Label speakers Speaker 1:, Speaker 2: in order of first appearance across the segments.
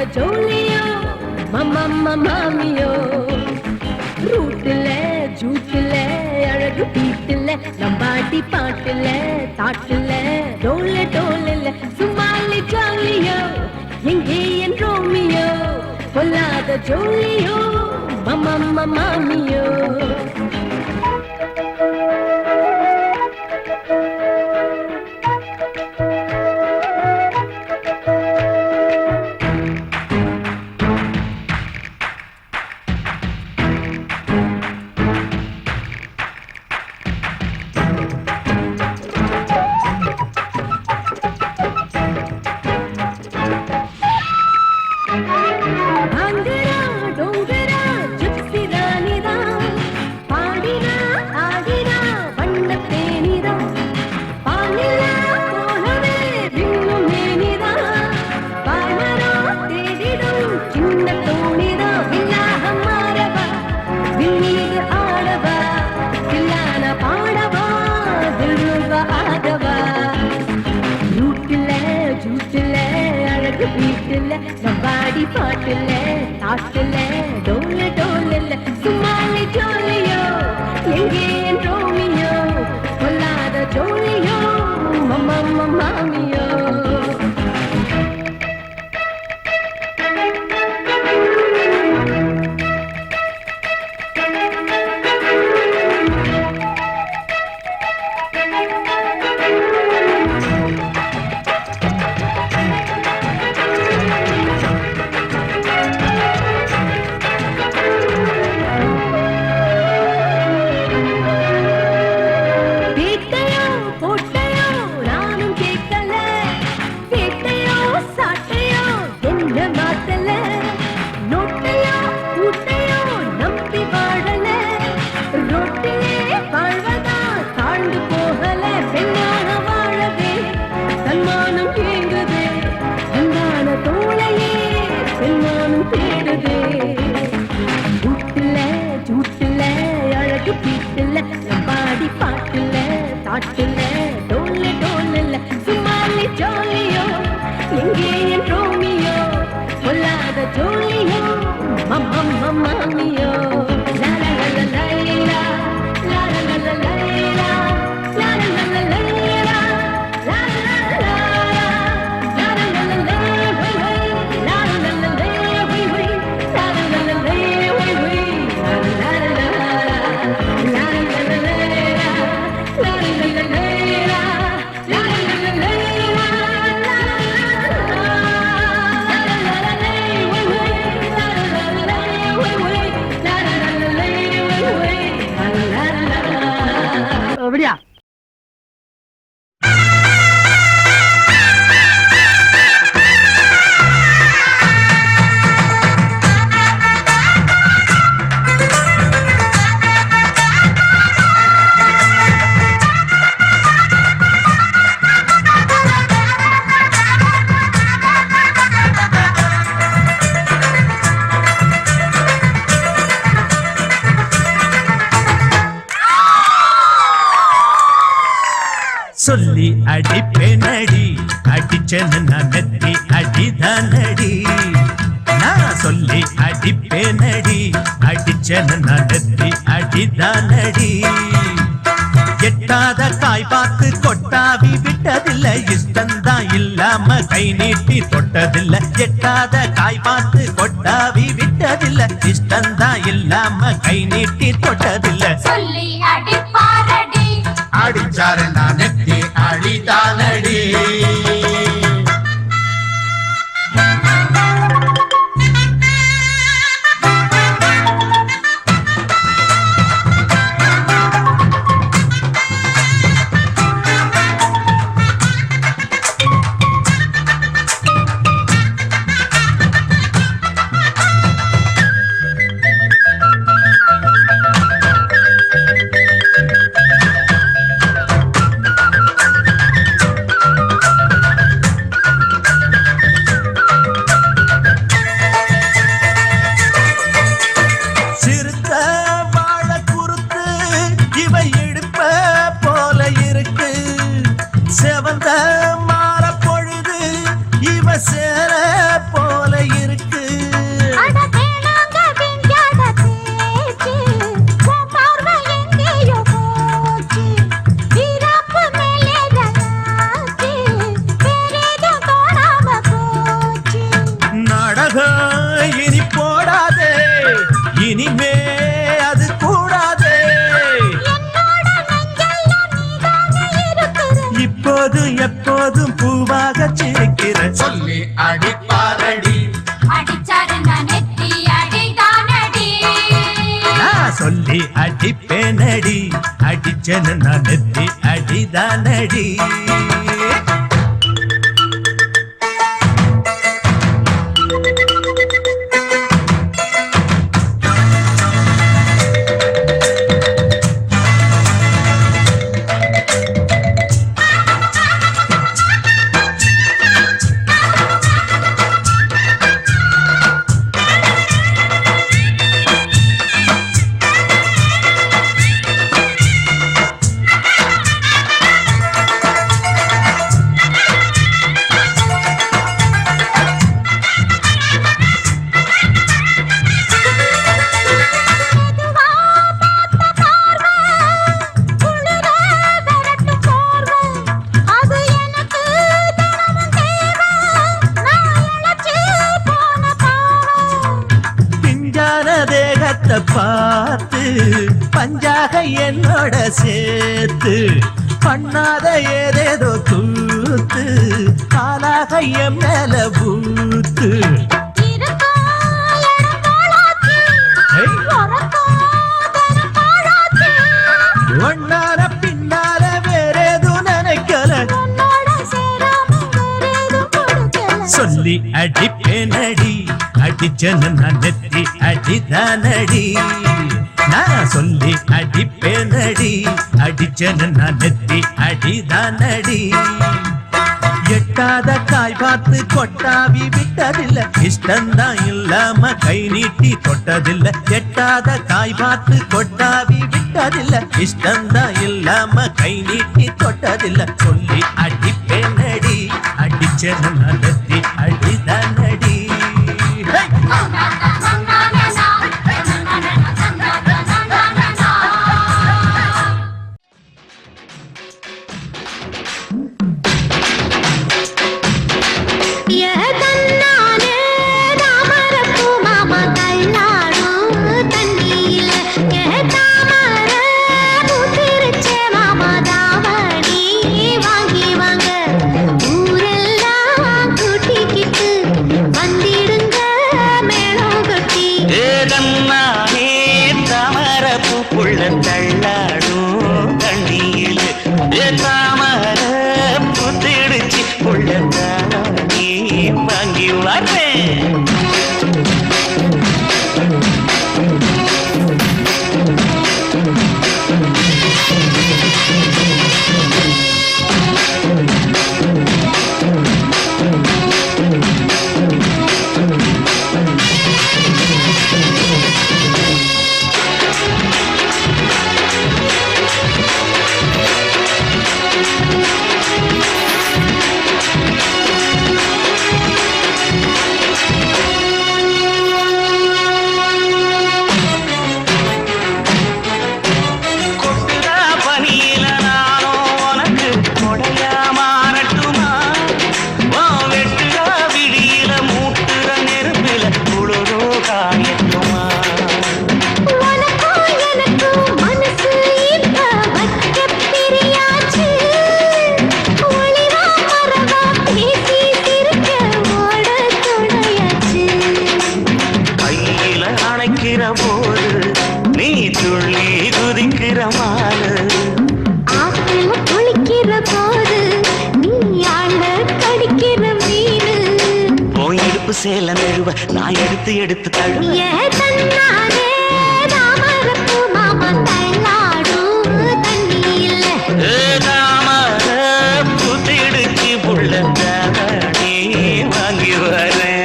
Speaker 1: ஜோலியோ மாமியோ ரூட்டுல ஜூட்டுல அழகு பீட்டுல நம்பாட்டி பாட்டுல தாட்டுல டோல டோல சும்மாலி ஜாலியோ எங்கே என் ரோமியோ பொல்லாத ஜோலியோ மாமியோ நம்பாடி பாட்டுல தாட்டுல டோல டோல சும்மாலி ஜோலியோ எங்கே என் ரோமியோ பொல்லாத ஜோலியோ மாமியோ நம்பாடி பாட்டுல தாட்டுல டோல டோல சும்மாலி ஜோலியோ எங்கே என் ரோமியோ பொல்லாத ஜோலியோ மாமியோ அப்படியா
Speaker 2: சொல்லி அடிப்பேனடி அடிச்சேன்னு நான் நெத்தி அடிதானடி நான் சொல்லி அடிப்பேனடி அடிச்சேன்னு நான் நெத்தி அடிதானடி எட்டாத காய் பார்த்து கொட்டாவி விட்டதில்லை இஷ்டந்தான் இல்லாம கை நீட்டி தொட்டதில்லை எட்டாத காய் பார்த்து கொட்டாவி விட்டதில்லை இஷ்டந்தான் இல்லாம கை நீட்டி தொட்டதில்லை
Speaker 3: சொல்லி அடிப்பாரடி
Speaker 2: அடிச்சாரு நான் நெத்தி அடிதானடி இனிமே அது கூடாதே. இப்போது எப்போதும் பூவாக சிரிக்கிற
Speaker 4: சொல்லி அடிப்பாரடி
Speaker 3: அடிச்சாரு நான் நெத்தி அடிதானடி
Speaker 2: நான் சொல்லி அடிப்பேனடி அடிச்சேன்னு நான் நெத்தி அடிதானடி. தேகத்தை பார்த்து பஞ்சாக என்னோட சேர்த்து பண்ணாத ஏதேதோ கூத்து காலாக என் மேல பூத்து ஒன்னார பின்னால வேறேதும் நினைக்கல சொல்லி அடிப்பேனடி அடிச்சன்னு நான் நெத்தி அடிதானடி. நான் சொல்லி அடிப்பேனடி அடிச்சன்னு நான் நெத்தி அடிதானடி. எட்டாத காய் பார்த்து கொட்டாவி விட்டதில்லை இஷ்டந்தான் இல்லாம கை நீட்டி தொட்டதில்லை. எட்டாத காய் பார்த்து கொட்டாவி விட்டதில்லை இஷ்டந்தான் இல்லாம கை நீட்டி தொட்டதில்லை. சொல்லி அடிப்பேனடி அடிச்சன்னு நான் நெத்தி அடிதானடி. சேல நழுவ நான் எடுத்து எடுத்து தழுவ புத்திடுச்சு புள்ள வாங்கி வரேன்.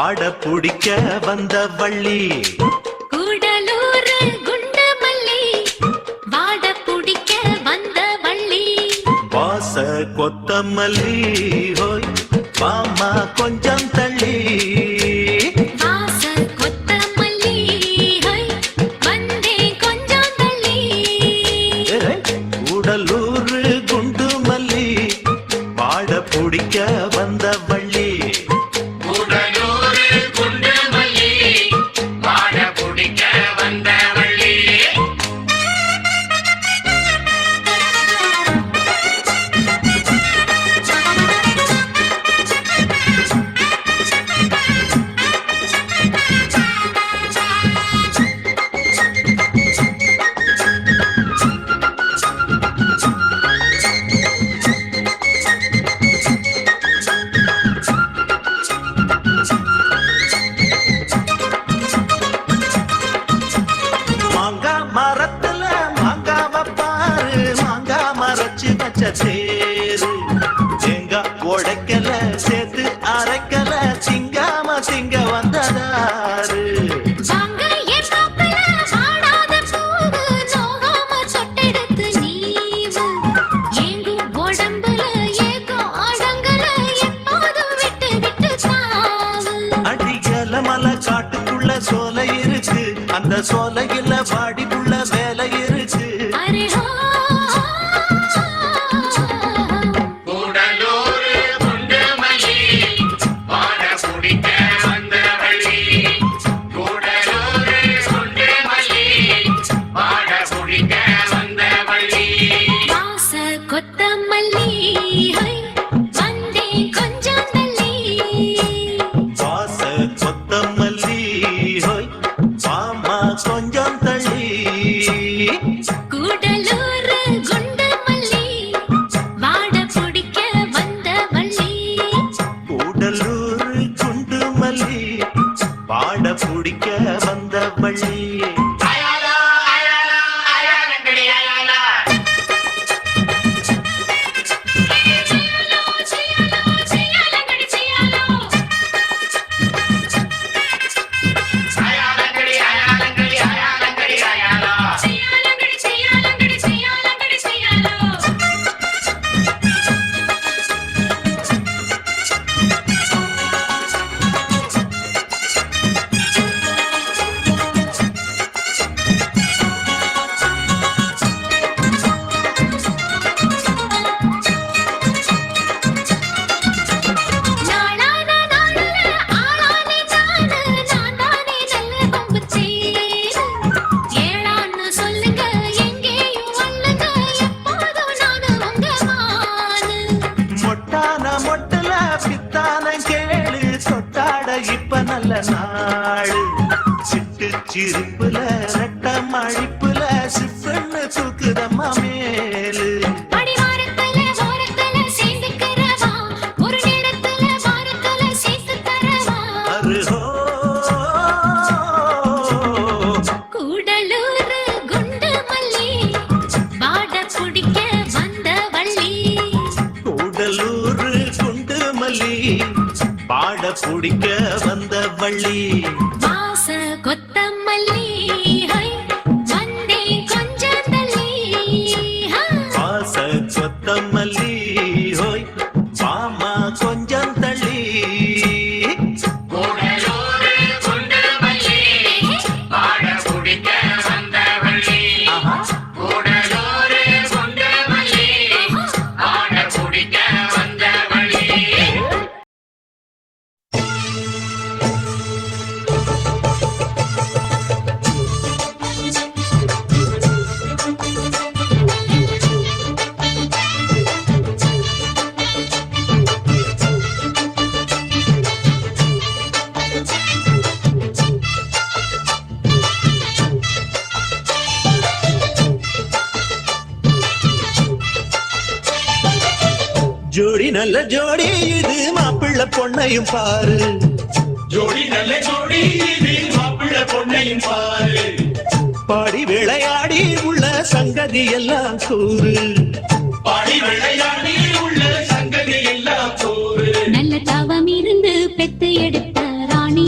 Speaker 2: பாட பிடிக்க வந்த வள்ளி
Speaker 1: கூடலூர் குண்டமல்லி வாட பிடிக்க வந்த வள்ளி
Speaker 2: வாச கொத்தமல்லி ஹோய் மாமா கொஞ்சம் தள்ளி
Speaker 1: வாச கொத்தமல்லி ஹை வந்தே கொஞ்சம் தள்ளி
Speaker 2: கூடலூர் குண்டு மல்லி பாட பிடிக்க வந்த வள்ளி
Speaker 4: கூடலூர் குண்டு மல்லி வாட பிடிக்க வந்த வள்ளி
Speaker 2: மாங்கா மரத்துல மாங்காவ பாரு மாங்கா மரச்சு வச்ச தேரு தேங்காய் உடைக்கல சேர்த்து அரைக்கல திங்காம திங்க வந்ததாரு
Speaker 1: வாங்க என் மாப்பிள வாடாத பூவு நோகாம சொட்டெடுத்து நீவு ஏங்கும் உடம்புல ஏகம் அடங்கல எப்போதும் விட்டு விட்டு சாவு
Speaker 2: அடிக்கல மலை காட்டுக்குள்ள சோலை இருக்கு அந்த சோலையில வாடிக்குள்ள வேலை இருக்கு
Speaker 1: அரே ஹோ
Speaker 4: கூடலூர் குண்டு மல்லி வாட பிடிக்க வந்த வள்ளி கூடலூர் குண்டு மல்லி வாட பிடிக்க வந்த வள்ளி
Speaker 1: வாச கொத்தமல்லி ஹை வந்தே கொஞ்சம் தள்ளி
Speaker 2: வாச கொத்தமல்லி ஹோய் மாமா கொஞ்சம் தள்ளி
Speaker 1: கூடலூர் குண்டமல்லி வாட பிடிக்க வந்த வள்ளி
Speaker 2: கூடலூர் குண்டு மல்லி பாட பிடிக்க வந்த வள்ளி
Speaker 4: அயாலா அயாலா அயாலங்கடி அயாலா
Speaker 1: செய்யாலோ செய்யாலங்கடி செய்யாலோ
Speaker 4: அயாலங்கடி அயாலங்கடி அயாலங்கடி அயாலா
Speaker 1: செய்யாலங்கடி செய்யாலங்கடி செய்யாலங்கடி செய்யாலோ நாளான நாள்ல ஆளானே நானு நான் தானே நல்ல கொம்பு தேரு ஏளான்னு சொல்லுங்க எங்கேயும் வல்லுங்க எப்போதும் நானு உங்க மானு
Speaker 2: மொட்டான மொட்டுல பித்தான கேளு சொட்டாட இப்ப நல்ல நாடு சிட்டு சிரிப்புல ரெட்ட மழிப்புல சிப்பன்னு தூக்குதம்மா மேலு
Speaker 1: அடிவாரத்துல ஓரத்துல சேர்ந்துக்கிறவா ஒரு நேரத்துல வாரத்துல சேர்த்து தரவா
Speaker 2: அருஹோ
Speaker 1: கூடலூர் குண்டு மல்லி வாட பிடிக்க வந்த வள்ளி
Speaker 2: கூடலூர் குண்டு மல்லி பாட பிடிக்க வந்த வள்ளி
Speaker 1: வாச கொத்தமல்லி ஹை வந்தே கொஞ்சம் தள்ளி ஹா.
Speaker 2: வாச கொத்தமல்லி ஹோய் மாமா கொஞ்சம் தள்ளி
Speaker 4: கூடலூர் குண்டு மல்லி வாட பிடிக்க வந்த வள்ளி கூடலூர் குண்டு மல்லி வாட பிடிக்க வந்த வள்ளி
Speaker 2: ஜோடி நல்ல ஜோடி இது மாப்பிள்ளை பொண்ணையும் பாரு
Speaker 4: ஜோடி நல்ல ஜோடி இது மாப்பிள்ளை பொண்ணையும் பாரு
Speaker 2: பாடி விளையாடி உள்ள சங்கதி எல்லாம் கூறு
Speaker 4: பாடி விளையாடி உள்ள சங்கதி எல்லாம் கூறு
Speaker 1: நல்ல தவம் இருந்து பெத்து எடுத்த ராணி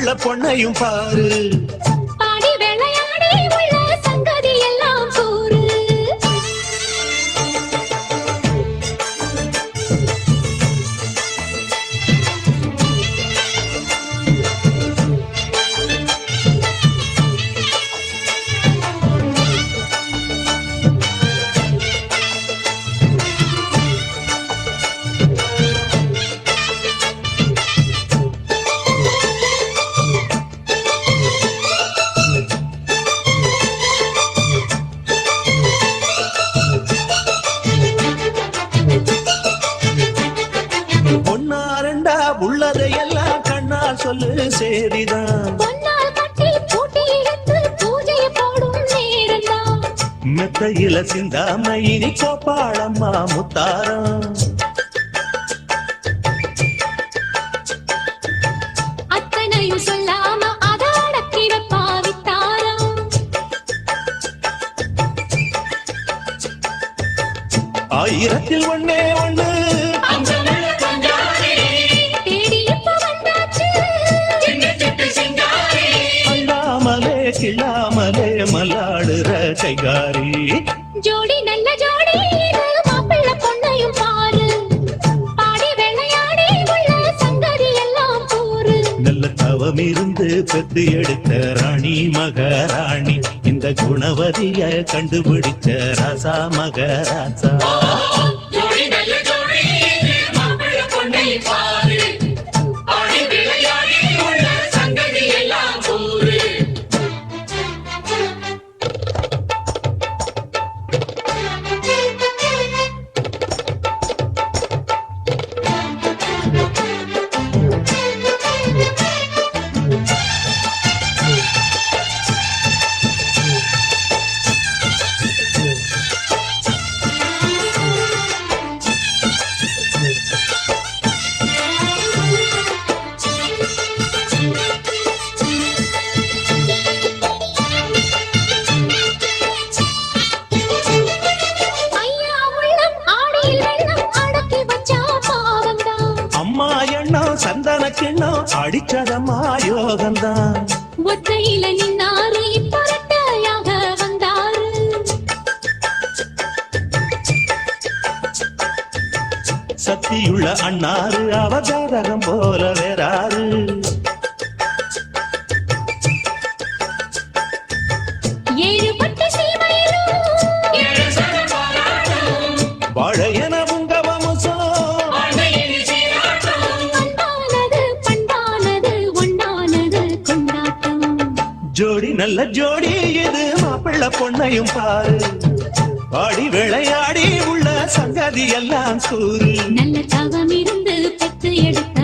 Speaker 2: மாப்பிள்ள பொண்ணையும் பாரு.
Speaker 1: பாடி விளையாடி உள்ள சங்கதி எல்லாம் கூறு.
Speaker 2: ஒன்னா ரெண்டா உள்ளதையெல்லாம் கண்ணால் சொல்லு சேரிதான்.
Speaker 1: பொன்னால் கட்டி பூட்டி எடுத்து பூஜையை போடும் நேரம்தான்.
Speaker 2: மெத்தையில சிந்தாம இனி கோப்பாளம்மா முத்தாரம்.
Speaker 1: அத்தனையும் சொல்லாம அதை அடக்கி வைப்பா வித்தாரம்.
Speaker 2: ஆயிரத்தில் ஒண்ணே ஒண்ணு
Speaker 4: அஞ்சமுள்ள பஞ்சாரி
Speaker 1: தேடி இப்ப வந்தாச்சு.
Speaker 4: சின்ன சிட்டு சிங்காரி
Speaker 2: அல்லாமலே கிள்ளாமலே மல்லாடுற கைகாரி.
Speaker 1: ஜோடி நல்ல ஜோடி இது மாப்பிள்ளை பொண்ணையும் பாரு. பாடி விளையாடி உள்ள சங்கதி எல்லாம் கூறு.
Speaker 2: நல்ல தவம் இருந்து பெத்து எடுத்த ராணி மகாராணி. இந்த குணவதிய கண்டுபிடிச்ச ராசா மகராசா.
Speaker 4: ஜோடி நல்ல ஜோடி இது மாப்பிள்ளை பொன்னையும் பாரு. ஆடி விளையாடி உள்ள சங்கதி எல்லாம் கூறு.
Speaker 1: ஐயா உள்ளம் ஆடியில் வெள்ளம் அடக்கி வச்சா பாவம்தான்.
Speaker 2: அம்மா எண்ணம் சந்தன கிண்ணம் அடிச்சதம்மா யோகந்தான்.
Speaker 1: ஒத்தையில நின்னாரு இப்ப ரெட்டையாக வந்தாரு.
Speaker 2: சக்தியுள்ள அண்ணாரு அவதாரகம் போல வேறாரு.
Speaker 1: ஏழு பட்டு சீமையிலும்
Speaker 4: ஏழு சனம் பாராட்டும்
Speaker 2: வாழையன உங்க வம்சம்.
Speaker 4: அன்னையின் சீராட்டும்
Speaker 1: அன்பானது பண்பானது ஒன்றானது கொண்டாட்டம்.
Speaker 2: ஜோடி நல்ல ஜோடி இது மாப்பிள்ள பொண்ணையும் பாரு. ஆடி விளையாடி உள்ள சங்கதி எல்லாம் கூறு.
Speaker 1: நல்ல தவம் இருந்து பெத்து எடுத்த